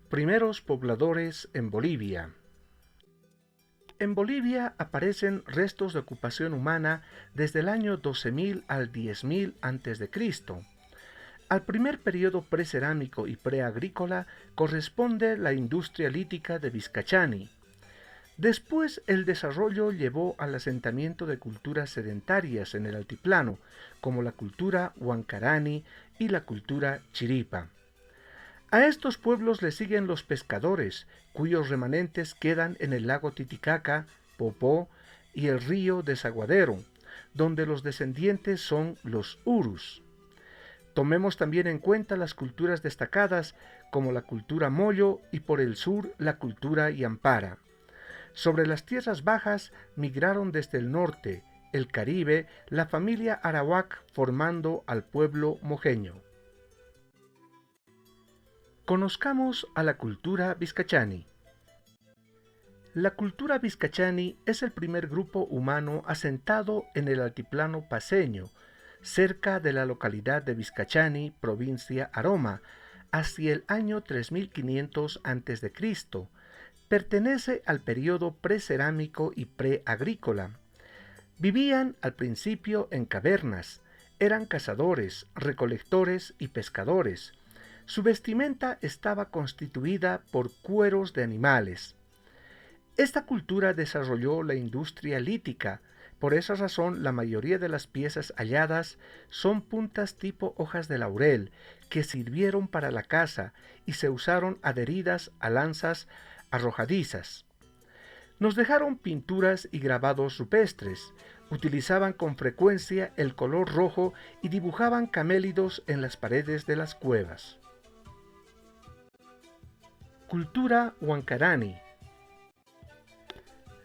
Primeros pobladores en Bolivia. En Bolivia aparecen restos de ocupación humana desde el año 12.000 al 10.000 a.C. Al primer periodo precerámico y preagrícola corresponde la industria lítica de Vizcachani. Después el desarrollo llevó al asentamiento de culturas sedentarias en el altiplano, como la cultura Huancarani y la cultura Chiripa. A estos pueblos le siguen los pescadores, cuyos remanentes quedan en el lago Titicaca, Popó y el río Desaguadero, donde los descendientes son los Urus. Tomemos también en cuenta las culturas destacadas como la cultura Moyo y por el sur la cultura Yampara. Sobre las tierras bajas migraron desde el norte, el Caribe, la familia Arawak formando al pueblo mojeño. Conozcamos a la cultura Vizcachani. La cultura Vizcachani es el primer grupo humano asentado en el altiplano paceño, cerca de la localidad de Vizcachani, provincia Aroma, hacia el año 3500 a.C. Pertenece al periodo precerámico y preagrícola. Vivían al principio en cavernas, eran cazadores, recolectores y pescadores. Su vestimenta estaba constituida por cueros de animales. Esta cultura desarrolló la industria lítica. Por esa razón, la mayoría de las piezas halladas son puntas tipo hojas de laurel, que sirvieron para la caza y se usaron adheridas a lanzas arrojadizas. Nos dejaron pinturas y grabados rupestres. Utilizaban con frecuencia el color rojo y dibujaban camélidos en las paredes de las cuevas. Cultura Huancarani.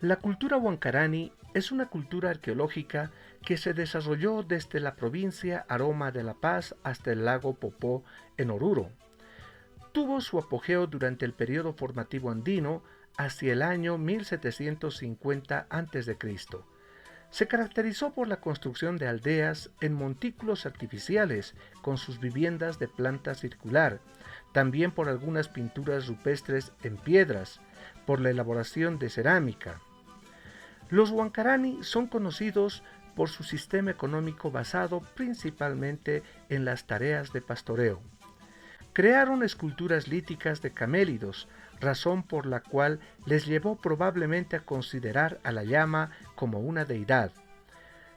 La cultura Huancarani es una cultura arqueológica que se desarrolló desde la provincia Aroma de La Paz hasta el lago Popó en Oruro. Tuvo su apogeo durante el periodo formativo andino hacia el año 1750 a.C. Se caracterizó por la construcción de aldeas en montículos artificiales con sus viviendas de planta circular, también por algunas pinturas rupestres en piedras, por la elaboración de cerámica. Los Huancarani son conocidos por su sistema económico basado principalmente en las tareas de pastoreo. Crearon esculturas líticas de camélidos, razón por la cual les llevó probablemente a considerar a la llama como una deidad.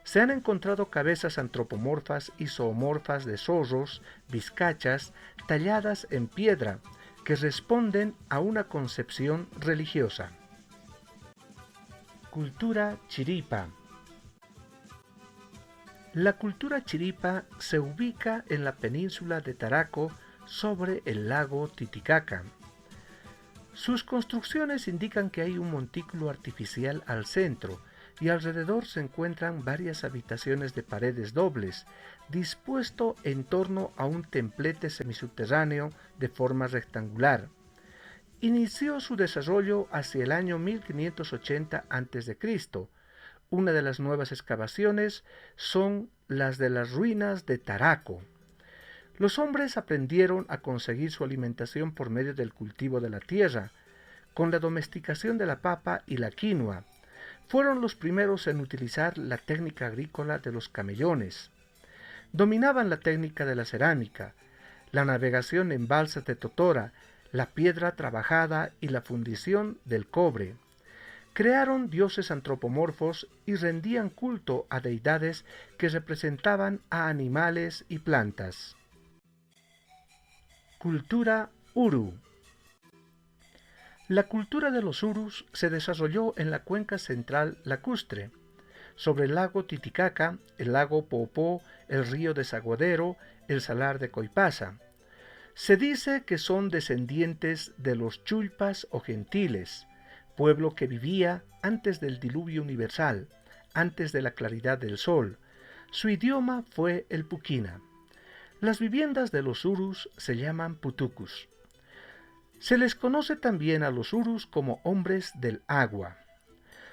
Se han encontrado cabezas antropomorfas y zoomorfas de zorros, vizcachas, talladas en piedra, que responden a una concepción religiosa. Cultura Chiripa. La cultura Chiripa se ubica en la península de Taraco, sobre el lago Titicaca. Sus construcciones indican que hay un montículo artificial al centro y alrededor se encuentran varias habitaciones de paredes dobles, dispuesto en torno a un templete semisubterráneo de forma rectangular. Inició su desarrollo hacia el año 1580 a.C. Una de las nuevas excavaciones son las de las ruinas de Taraco. Los hombres aprendieron a conseguir su alimentación por medio del cultivo de la tierra, con la domesticación de la papa y la quinoa. Fueron los primeros en utilizar la técnica agrícola de los camellones. Dominaban la técnica de la cerámica, la navegación en balsas de totora, la piedra trabajada y la fundición del cobre. Crearon dioses antropomorfos y rendían culto a deidades que representaban a animales y plantas. Cultura Uru. La cultura de los Urus se desarrolló en la cuenca central lacustre, sobre el lago Titicaca, el lago Popó, el río Desaguadero, el salar de Coipasa. Se dice que son descendientes de los chulpas o gentiles, pueblo que vivía antes del diluvio universal, antes de la claridad del sol. Su idioma fue el puquina. Las viviendas de los Urus se llaman putucus. Se les conoce también a los Urus como hombres del agua.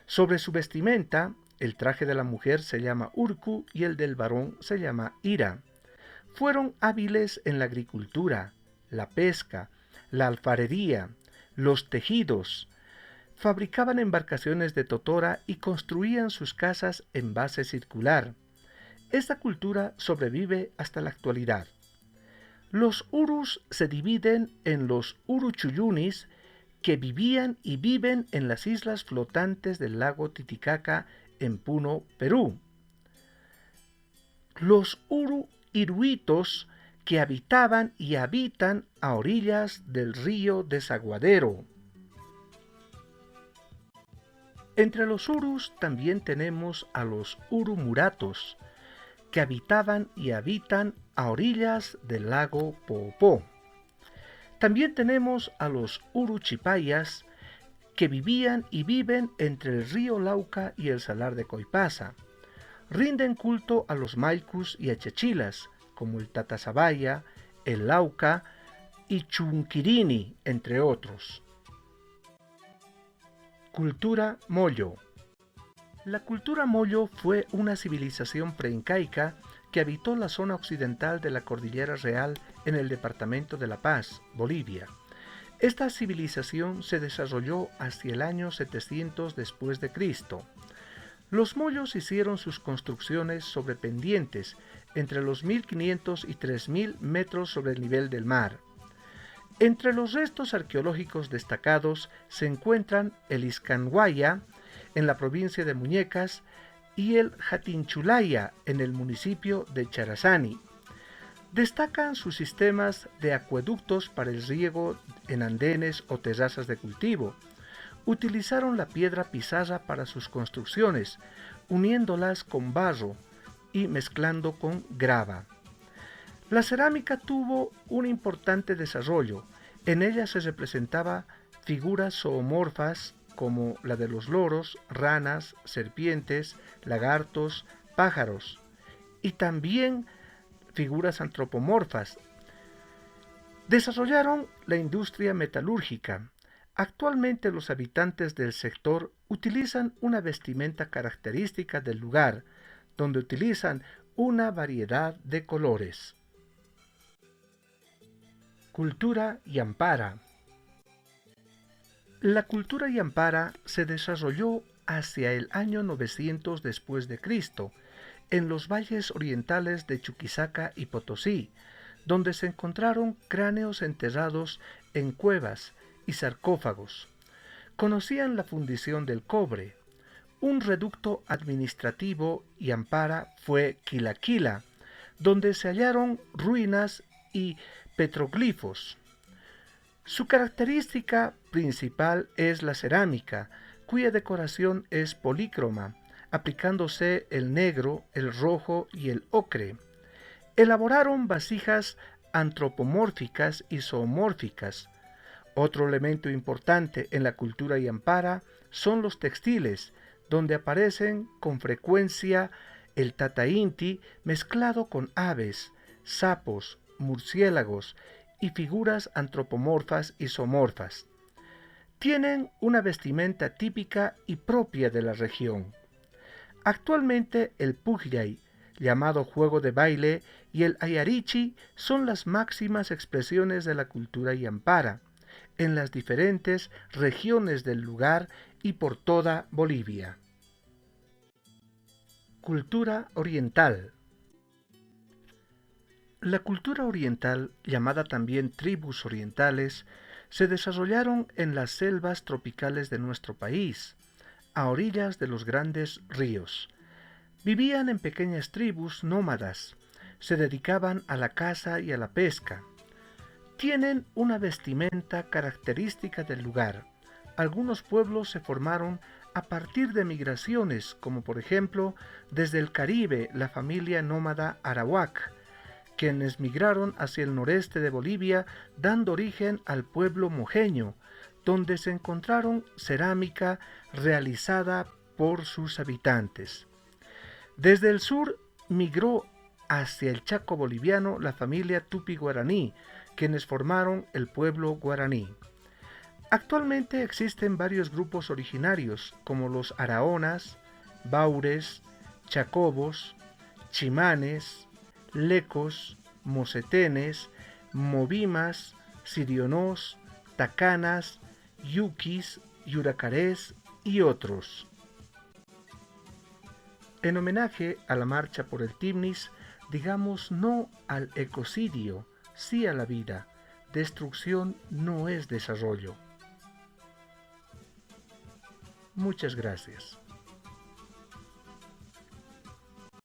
Sobre su vestimenta, el traje de la mujer se llama urku y el del varón se llama ira. Fueron hábiles en la agricultura, la pesca, la alfarería, los tejidos. Fabricaban embarcaciones de totora y construían sus casas en base circular. Esta cultura sobrevive hasta la actualidad. Los urus se dividen en los uruchuyunis, que vivían y viven en las islas flotantes del lago Titicaca en Puno, Perú. Los iruitos, que habitaban y habitan a orillas del río Desaguadero. Entre los urus también tenemos a los urumuratos, que habitaban y habitan a orillas del lago Poopó. También tenemos a los uruchipayas, que vivían y viven entre el río Lauca y el salar de Coipasa. Rinden culto a los maicus y achachilas, como el tatasabaya, el Lauca y chunquirini, entre otros. Cultura Moyo. La cultura Moyo fue una civilización preincaica que habitó la zona occidental de la Cordillera Real en el departamento de La Paz, Bolivia. Esta civilización se desarrolló hacia el año 700 después de Cristo. Los moyos hicieron sus construcciones sobre pendientes entre los 1500 y 3000 metros sobre el nivel del mar. Entre los restos arqueológicos destacados se encuentran el Iscanguaya, en la provincia de Muñecas, y el Jatinchulaya, en el municipio de Charazani. Destacan sus sistemas de acueductos para el riego en andenes o terrazas de cultivo. Utilizaron la piedra pizarra para sus construcciones, uniéndolas con barro y mezclando con grava. La cerámica tuvo un importante desarrollo. En ella se representaba figuras zoomorfas como la de los loros, ranas, serpientes, lagartos, pájaros, y también figuras antropomorfas. Desarrollaron la industria metalúrgica. Actualmente los habitantes del sector utilizan una vestimenta característica del lugar, donde utilizan una variedad de colores. Cultura Yampara. La cultura Yampara se desarrolló hacia el año 900 después de Cristo, en los valles orientales de Chuquisaca y Potosí, donde se encontraron cráneos enterrados en cuevas y sarcófagos. Conocían la fundición del cobre. Un reducto administrativo Yampara fue Quilaquila, donde se hallaron ruinas y petroglifos. Su característica principal es la cerámica, cuya decoración es polícroma, aplicándose el negro, el rojo y el ocre. Elaboraron vasijas antropomórficas y zoomórficas. Otro elemento importante en la cultura yampara son los textiles, donde aparecen con frecuencia el tatainti mezclado con aves, sapos, murciélagos y figuras antropomorfas y zoomorfas. Tienen una vestimenta típica y propia de la región. Actualmente el puglay, llamado juego de baile, y el ayarichi son las máximas expresiones de la cultura yampara, en las diferentes regiones del lugar y por toda Bolivia. Cultura oriental. La cultura oriental, llamada también tribus orientales, se desarrollaron en las selvas tropicales de nuestro país, a orillas de los grandes ríos. Vivían en pequeñas tribus nómadas, se dedicaban a la caza y a la pesca. Tienen una vestimenta característica del lugar. Algunos pueblos se formaron a partir de migraciones, como por ejemplo desde el Caribe la familia nómada arawak, quienes migraron hacia el noreste de Bolivia, dando origen al pueblo mojeño, donde se encontraron cerámica realizada por sus habitantes. Desde el sur migró hacia el Chaco boliviano la familia tupi-guaraní, quienes formaron el pueblo guaraní. Actualmente existen varios grupos originarios, como los araonas, baures, chacobos, chimanes, lecos, mocetenes, movimas, sirionós, tacanas, yuquis, yuracarés y otros. En homenaje a la marcha por el Timnis, digamos no al ecocidio, sí a la vida. Destrucción no es desarrollo. Muchas gracias.